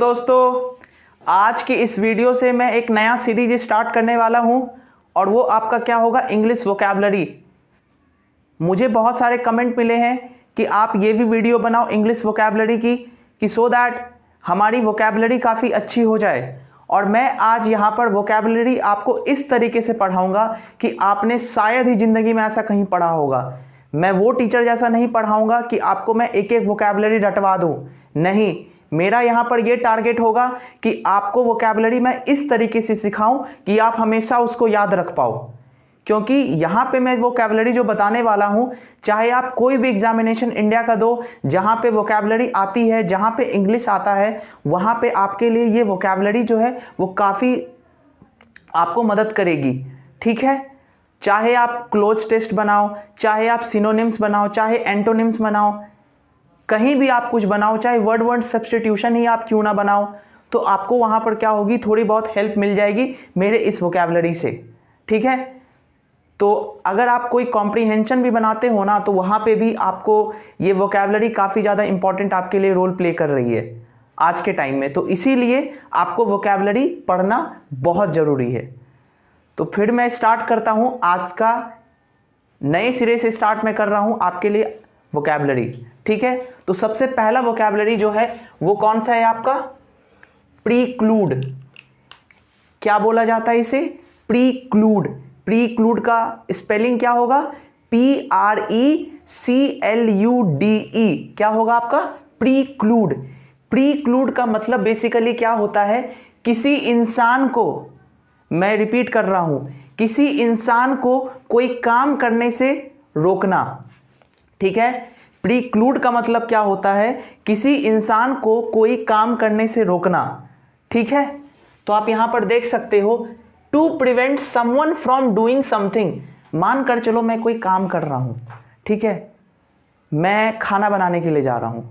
Hello दोस्तों, आज की इस वीडियो से मैं एक नया सीरीज स्टार्ट करने वाला हूं और वो आपका क्या होगा, इंग्लिश वोकैबुलरी। मुझे बहुत सारे कमेंट मिले हैं कि आप ये भी वीडियो बनाओ इंग्लिश वोकैबुलरी की, कि सो दैट हमारी वोकैबुलरी काफ़ी अच्छी हो जाए। और मैं आज यहाँ पर वोकैबुलरी आपको इस तरीके से पढ़ाऊँगा कि आपने शायद ही ज़िंदगी में ऐसा कहीं पढ़ा होगा। मैं वो टीचर जैसा नहीं पढ़ाऊँगा कि आपको मैं एक एक वोकैबुलरी रटवा दूँ, नहीं। मेरा यहाँ पर ये टारगेट होगा कि आपको वोकैबुलरी मैं इस तरीके से सिखाऊं कि आप हमेशा उसको याद रख पाओ। क्योंकि यहाँ पे मैं वोकैबुलरी जो बताने वाला हूँ, चाहे आप कोई भी एग्जामिनेशन इंडिया का दो, जहाँ पे वोकैबुलरी आती है, जहाँ पे इंग्लिश आता है, वहाँ पे आपके लिए ये वोकैबुलरी जो है वो काफ़ी आपको मदद करेगी। ठीक है, चाहे आप क्लोज टेस्ट बनाओ, चाहे आप सिनोनिम्स बनाओ, चाहे एंटोनिम्स बनाओ, कहीं भी आप कुछ बनाओ, चाहे वर्ड सब्स्टिट्यूशन ही आप क्यों ना बनाओ, तो आपको वहाँ पर क्या होगी, थोड़ी बहुत हेल्प मिल जाएगी मेरे इस वोकैबुलरी से। ठीक है, तो अगर आप कोई कॉम्प्रीहेंशन भी बनाते हो ना, तो वहाँ पे भी आपको ये वोकैबुलरी काफ़ी ज़्यादा इंपॉर्टेंट आपके लिए रोल प्ले कर रही है आज के टाइम में। तो इसीलिए आपको वोकैबुलरी पढ़ना बहुत ज़रूरी है। तो फिर मैं स्टार्ट करता हूँ, आज का नए सिरे से स्टार्ट मैं कर रहा हूँ आपके लिए वोकैबुलरी। ठीक है, तो सबसे पहला वोकैबुलरी जो है वो कौन सा है आपका, प्रीक्लूड। क्या बोला जाता है इसे, प्रीक्लूड। प्रीक्लूड का स्पेलिंग क्या होगा, PRECLUDE। क्या होगा आपका, प्रीक्लूड। प्रीक्लूड का मतलब बेसिकली क्या होता है, किसी इंसान को, मैं रिपीट कर रहा हूं, किसी इंसान को कोई काम करने से रोकना। ठीक है, प्रीक्लूड का मतलब क्या होता है, किसी इंसान को कोई काम करने से रोकना। ठीक है, तो आप यहां पर देख सकते हो, to prevent someone from doing something. मान कर चलो मैं कोई काम कर रहा हूं, ठीक है, मैं खाना बनाने के लिए जा रहा हूं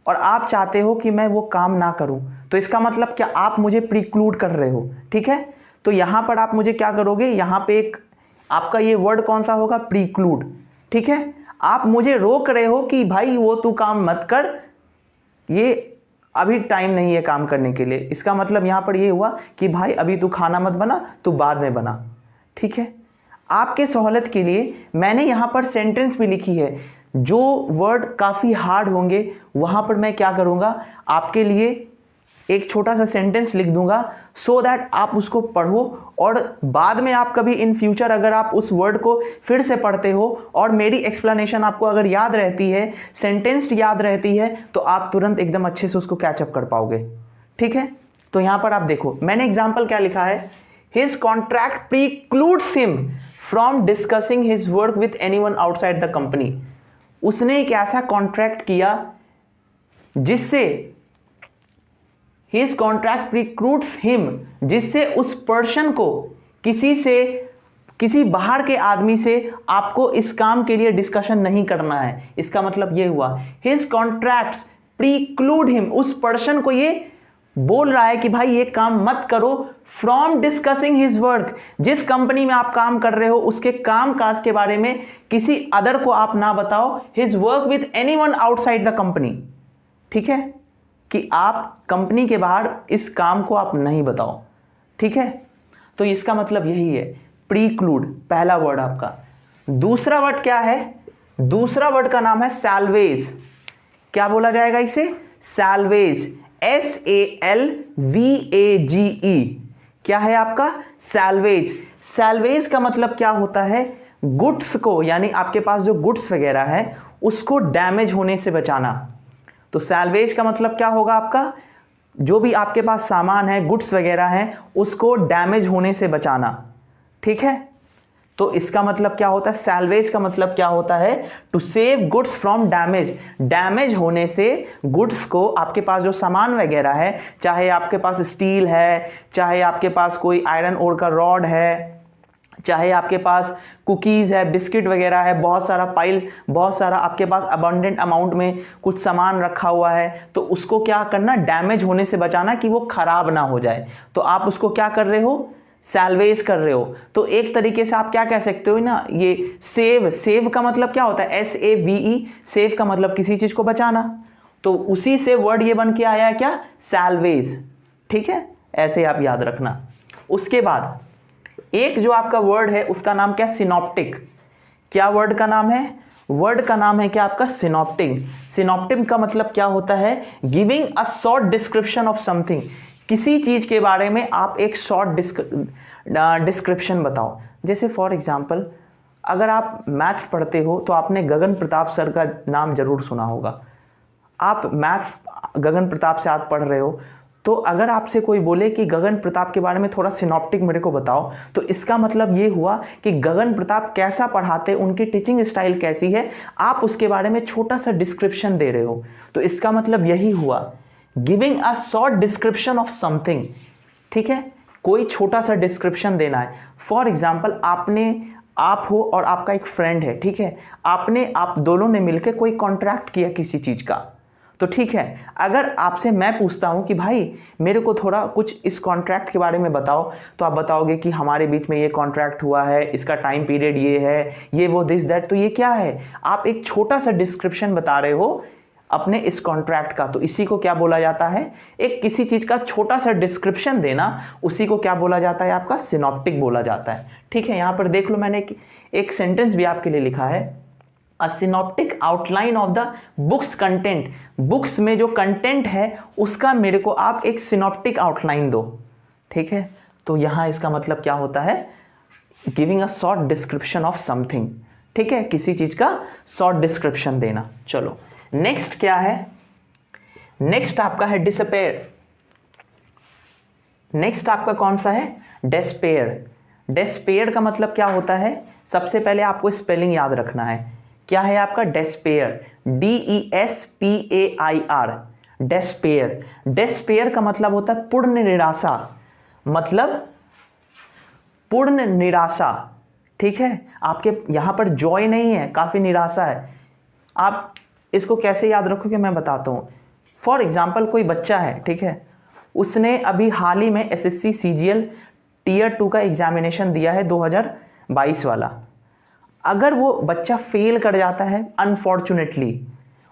और आप चाहते हो कि मैं वो काम ना करूं, तो इसका मतलब क्या, आप मुझे प्रीक्लूड कर रहे हो। ठीक है, तो यहां पर आप मुझे क्या करोगे, यहां पे एक आपका ये वर्ड कौन सा होगा, प्रीक्लूड। ठीक है, आप मुझे रोक रहे हो कि भाई वो तू काम मत कर, ये अभी टाइम नहीं है काम करने के लिए। इसका मतलब यहां पर ये हुआ कि भाई अभी तू खाना मत बना, तू बाद में बना। ठीक है, आपके सहूलियत के लिए मैंने यहां पर सेंटेंस भी लिखी है। जो वर्ड काफ़ी हार्ड होंगे वहां पर मैं क्या करूंगा, आपके लिए एक छोटा सा सेंटेंस लिख दूंगा, सो दैट आप उसको पढ़ो और बाद में आप कभी इन फ्यूचर अगर आप उस वर्ड को फिर से पढ़ते हो और मेरी एक्सप्लेनेशन आपको अगर याद रहती है, सेंटेंस याद रहती है, तो आप तुरंत एकदम अच्छे से उसको कैचअप कर पाओगे। ठीक है, तो यहां पर आप देखो मैंने एग्जाम्पल क्या लिखा है, his contract precludes him from discussing his work with anyone outside the company. उसने एक ऐसा कॉन्ट्रैक्ट किया जिससे His contract precludes him, जिससे उस पर्सन को, किसी बाहर के आदमी से आपको इस काम के लिए डिस्कशन नहीं करना है। इसका मतलब ये हुआ, His contracts preclude him, उस पर्सन को ये बोल रहा है कि भाई ये काम मत करो, फ्रॉम डिस्कसिंग हिज वर्क, जिस कंपनी में आप काम कर रहे हो उसके काम काज के बारे में किसी अदर को आप ना बताओ, his work with anyone outside the company. ठीक है, कि आप कंपनी के बाहर इस काम को आप नहीं बताओ। ठीक है, तो इसका मतलब यही है, प्रीक्लूड पहला वर्ड आपका। दूसरा वर्ड क्या है, दूसरा वर्ड का नाम है सैल्वेज। क्या बोला जाएगा इसे, सैल्वेज, SALVAGE। क्या है आपका, सैल्वेज। सैल्वेज का मतलब क्या होता है, गुड्स को, यानी आपके पास जो गुड्स वगैरह है उसको डैमेज होने से बचाना। तो सैल्वेज का मतलब क्या होगा आपका, जो भी आपके पास सामान है, गुड्स वगैरह हैं, उसको डैमेज होने से बचाना। ठीक है, तो इसका मतलब क्या होता है, सैल्वेज का मतलब क्या होता है, to save goods from damage. Damage होने से गुड्स को, आपके पास जो सामान वगैरह है, चाहे आपके पास स्टील है, चाहे आपके पास कोई आयरन ओर का रॉड है, चाहे आपके पास कुकीज़ है, बिस्किट वगैरह है, बहुत सारा आपके पास अबंडेंट अमाउंट में कुछ सामान रखा हुआ है, तो उसको क्या करना, डैमेज होने से बचाना कि वो खराब ना हो जाए। तो आप उसको क्या कर रहे हो, सैल्वेज कर रहे हो। तो एक तरीके से आप क्या कह सकते हो ना, ये सेव का मतलब क्या होता है, SAVE, सेव का मतलब किसी चीज़ को बचाना। तो उसी से वर्ड ये बन के आया है क्या, सैल्वेज। ठीक है, ऐसे आप याद रखना। उसके बाद एक जो आपका वर्ड है उसका नाम क्या, सिनॉप्टिक। क्या वर्ड का नाम है, वर्ड का नाम है क्या आपका, सिनॉप्टिक। सिनॉप्टिक का मतलब क्या होता है, giving a short description of something. किसी चीज के बारे में आप एक शॉर्ट डिस्क्रिप्शन बताओ। जैसे फॉर एग्जांपल अगर आप मैथ्स पढ़ते हो तो आपने गगन प्रताप सर का नाम जरूर सुना होगा। आप मैथ्स गगन प्रताप से आप पढ़ रहे हो, तो अगर आपसे कोई बोले कि गगन प्रताप के बारे में थोड़ा सिनॉप्टिक मेरे को बताओ, तो इसका मतलब ये हुआ कि गगन प्रताप कैसा पढ़ाते, उनकी टीचिंग स्टाइल कैसी है, आप उसके बारे में छोटा सा डिस्क्रिप्शन दे रहे हो। तो इसका मतलब यही हुआ, giving a short description of something. ठीक है, कोई छोटा सा डिस्क्रिप्शन देना है। फॉर एग्जाम्पल आप हो और आपका एक फ्रेंड है, ठीक है, आप दोनों ने मिलकर कोई कॉन्ट्रैक्ट किया किसी चीज का। तो ठीक है, अगर आपसे मैं पूछता हूं कि भाई मेरे को थोड़ा कुछ इस कॉन्ट्रैक्ट के बारे में बताओ, तो आप बताओगे कि हमारे बीच में ये कॉन्ट्रैक्ट हुआ है, इसका टाइम पीरियड ये है, ये वो दिस दैट। तो ये क्या है, आप एक छोटा सा डिस्क्रिप्शन बता रहे हो अपने इस कॉन्ट्रैक्ट का। तो इसी को क्या बोला जाता है, एक किसी चीज का छोटा सा डिस्क्रिप्शन देना, उसी को क्या बोला जाता है, आपका सिनॉप्टिक बोला जाता है। ठीक है, यहां पर देख लो, मैंने एक सेंटेंस भी आपके लिए लिखा है, a synoptic outline of the book's content. Books में जो कंटेंट है उसका मेरे को आप एक सिनॉप्टिक आउटलाइन दो। ठीक है, तो यहां इसका मतलब क्या होता है, giving a short description of something. ठीक है, किसी चीज का शॉर्ट डिस्क्रिप्शन देना। चलो नेक्स्ट क्या है, नेक्स्ट आपका है डिसअपेयर। नेक्स्ट आपका कौन सा है, डेस्पेयर। डेस्पेयर का मतलब क्या होता है, सबसे पहले आपको स्पेलिंग याद रखना है। क्या है आपका, डेस्पेयर, DESPAIR, डेस्पेयर। डेस्पेयर का मतलब होता है पूर्ण निराशा, मतलब पूर्ण निराशा। ठीक है, आपके यहां पर जॉय नहीं है, काफी निराशा है। आप इसको कैसे याद रखोगे मैं बताता हूं। फॉर एग्जाम्पल कोई बच्चा है, ठीक है, उसने अभी हाल ही में SSC CGL Tier 2 का एग्जामिनेशन दिया है 2022 वाला। अगर वो बच्चा फेल कर जाता है अनफॉर्चुनेटली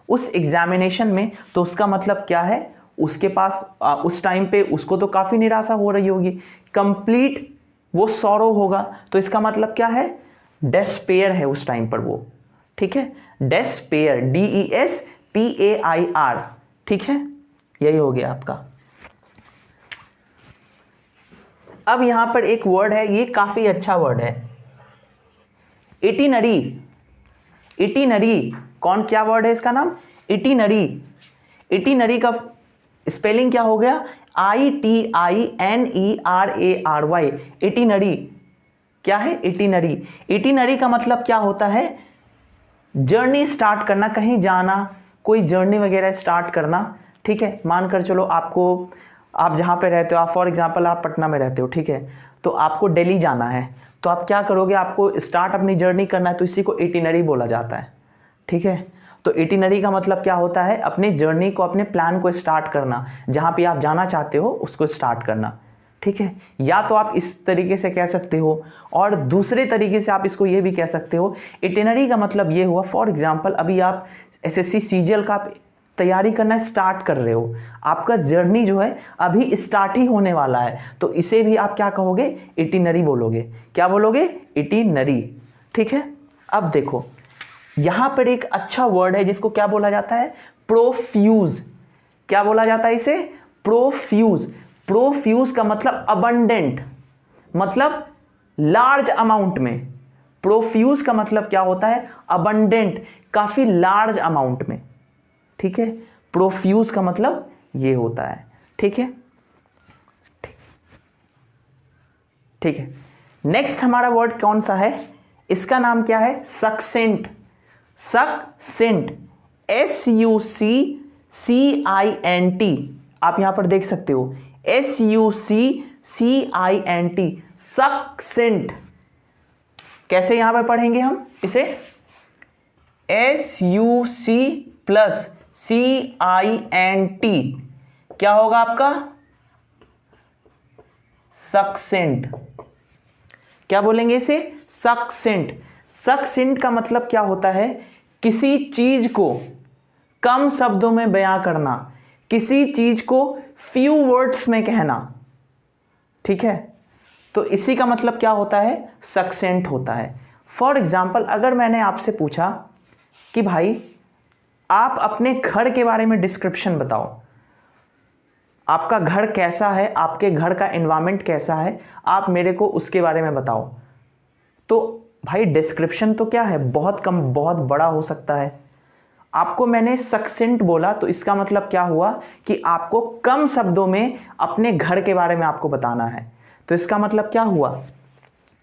उस एग्जामिनेशन में, तो उसका मतलब क्या है, उसके पास उस टाइम पे उसको तो काफी निराशा हो रही होगी, कंप्लीट वो सॉरो होगा। तो इसका मतलब क्या है, डेस्पेयर है उस टाइम पर वो। ठीक है, डेस्पेयर, DESPAIR। ठीक है, यही हो गया आपका। अब यहां पर एक वर्ड है, ये काफी अच्छा वर्ड है, इटिनरी। इटिनरी, कौन, क्या वर्ड है इसका नाम, इटिनरी। इटिनरी का स्पेलिंग क्या हो गया, ITINERARY, इटिनरी। क्या है, इटिनरी। इटिनरी का मतलब क्या होता है, जर्नी स्टार्ट करना, कहीं जाना, कोई जर्नी वगैरह स्टार्ट करना। ठीक है, मानकर चलो आप जहां पे रहते हो, आप फॉर एग्जांपल आप पटना में रहते हो, ठीक है, तो आपको दिल्ली जाना है, तो आप क्या करोगे, आपको स्टार्ट अपनी जर्नी करना है, तो इसी को इटिनरी बोला जाता है। ठीक है, तो इटिनरी का मतलब क्या होता है, अपनी जर्नी को, अपने प्लान को स्टार्ट करना, जहां पे आप जाना चाहते हो उसको स्टार्ट करना। ठीक है, या तो आप इस तरीके से कह सकते हो, और दूसरे तरीके से आप इसको ये भी कह सकते हो, इटिनरी का मतलब ये हुआ, फॉर एग्जांपल अभी आप SSC CGL का तैयारी करना स्टार्ट कर रहे हो, आपका जर्नी जो है अभी स्टार्ट ही होने वाला है, तो इसे भी आप क्या कहोगे, इटिनरी बोलोगे। क्या बोलोगे, इटिनरी। ठीक है, अब देखो यहां पर एक अच्छा वर्ड है जिसको क्या बोला जाता है, प्रोफ्यूज। क्या बोला जाता है इसे, प्रोफ्यूज। प्रोफ्यूज का मतलब अबंडेंट, मतलब लार्ज अमाउंट में। प्रोफ्यूज का मतलब क्या होता है, अबंडेंट, काफी लार्ज अमाउंट में। ठीक है, प्रोफ्यूज का मतलब ये होता है। ठीक है, ठीक है, नेक्स्ट हमारा वर्ड कौन सा है, इसका नाम क्या है, सक्सेंट। सक्सेंट, SUCCINT, आप यहां पर देख सकते हो, SUCCINT, सक्सेंट। कैसे यहां पर पढ़ेंगे हम इसे, SUC+CINT, क्या होगा आपका, सक्सेंट। क्या बोलेंगे इसे, सक्सेंट। सक्सेंट का मतलब क्या होता है, किसी चीज को कम शब्दों में बयां करना, किसी चीज को फ्यू वर्ड्स में कहना, ठीक है। तो इसी का मतलब क्या होता है, सक्सेंट होता है। फॉर एग्जाम्पल, अगर मैंने आपसे पूछा कि भाई आप अपने घर के बारे में डिस्क्रिप्शन बताओ, आपका घर कैसा है, आपके घर का एनवायरनमेंट कैसा है, आप मेरे को उसके बारे में बताओ। तो भाई डिस्क्रिप्शन तो क्या है, बहुत कम बहुत बड़ा हो सकता है। आपको मैंने सक्सेंट बोला तो इसका मतलब क्या हुआ कि आपको कम शब्दों में अपने घर के बारे में आपको बताना है। तो इसका मतलब क्या हुआ,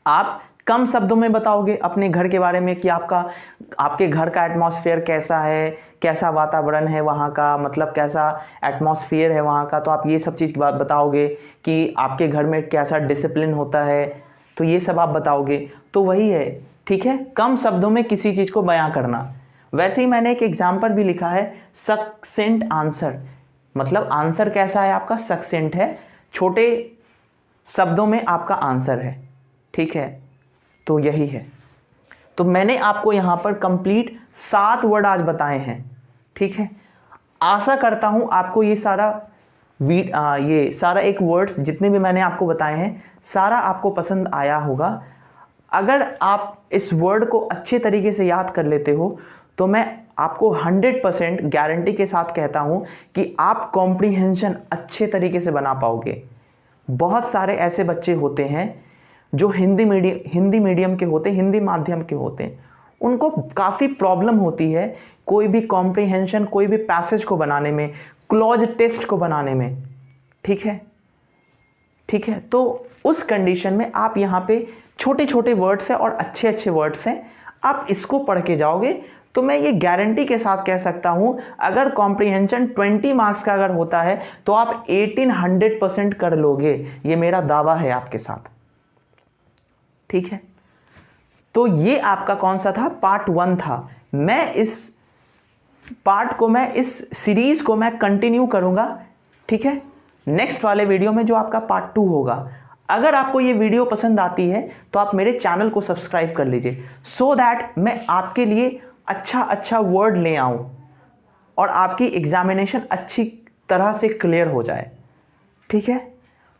आप कम शब्दों में बताओगे अपने घर के बारे में कि आपके घर का एटमॉस्फेयर कैसा है, कैसा वातावरण है वहाँ का, मतलब कैसा एटमॉस्फेयर है वहाँ का। तो आप ये सब चीज़ की बात बताओगे कि आपके घर में कैसा डिसिप्लिन होता है, तो ये सब आप बताओगे। तो वही है, ठीक है, कम शब्दों में किसी चीज़ को बयां करना। वैसे ही मैंने एक एग्जाम्पल भी लिखा है, सक्सेंट आंसर, मतलब आंसर कैसा है आपका, सक्सेंट है, छोटे शब्दों में आपका आंसर है, ठीक है। तो यही है। तो मैंने आपको यहां पर कंप्लीट 7 वर्ड आज बताए हैं, ठीक है। आशा करता हूं आपको ये सारा एक वर्ड्स जितने भी मैंने आपको बताए हैं सारा आपको पसंद आया होगा। अगर आप इस वर्ड को अच्छे तरीके से याद कर लेते हो तो मैं आपको 100% गारंटी के साथ कहता हूं कि आप कॉम्प्रीहेंशन अच्छे तरीके से बना पाओगे। बहुत सारे ऐसे बच्चे होते हैं जो हिंदी मीडियम के होते हैं, हिंदी माध्यम के होते हैं, उनको काफ़ी प्रॉब्लम होती है कोई भी कॉम्प्रीहेंशन, कोई भी पैसेज को बनाने में, क्लॉज टेस्ट को बनाने में, ठीक है, ठीक है। तो उस कंडीशन में आप यहाँ पे छोटे छोटे वर्ड्स हैं और अच्छे अच्छे वर्ड्स हैं, आप इसको पढ़ के जाओगे तो मैं ये गारंटी के साथ कह सकता हूं, अगर कॉम्प्रीहेंशन 20 मार्क्स का अगर होता है तो आप 1800% कर लोगे, ये मेरा दावा है आपके साथ, ठीक है। तो ये आपका कौन सा था, पार्ट 1 था। मैं इस सीरीज को मैं कंटिन्यू करूंगा, ठीक है, नेक्स्ट वाले वीडियो में जो आपका पार्ट 2 होगा। अगर आपको ये वीडियो पसंद आती है तो आप मेरे चैनल को सब्सक्राइब कर लीजिए, सो दैट मैं आपके लिए अच्छा वर्ड ले आऊं और आपकी एग्जामिनेशन अच्छी तरह से क्लियर हो जाए, ठीक है।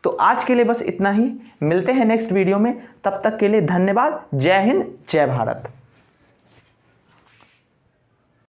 तो आज के लिए बस इतना ही, मिलते हैं नेक्स्ट वीडियो में, तब तक के लिए धन्यवाद। जय हिंद, जय भारत।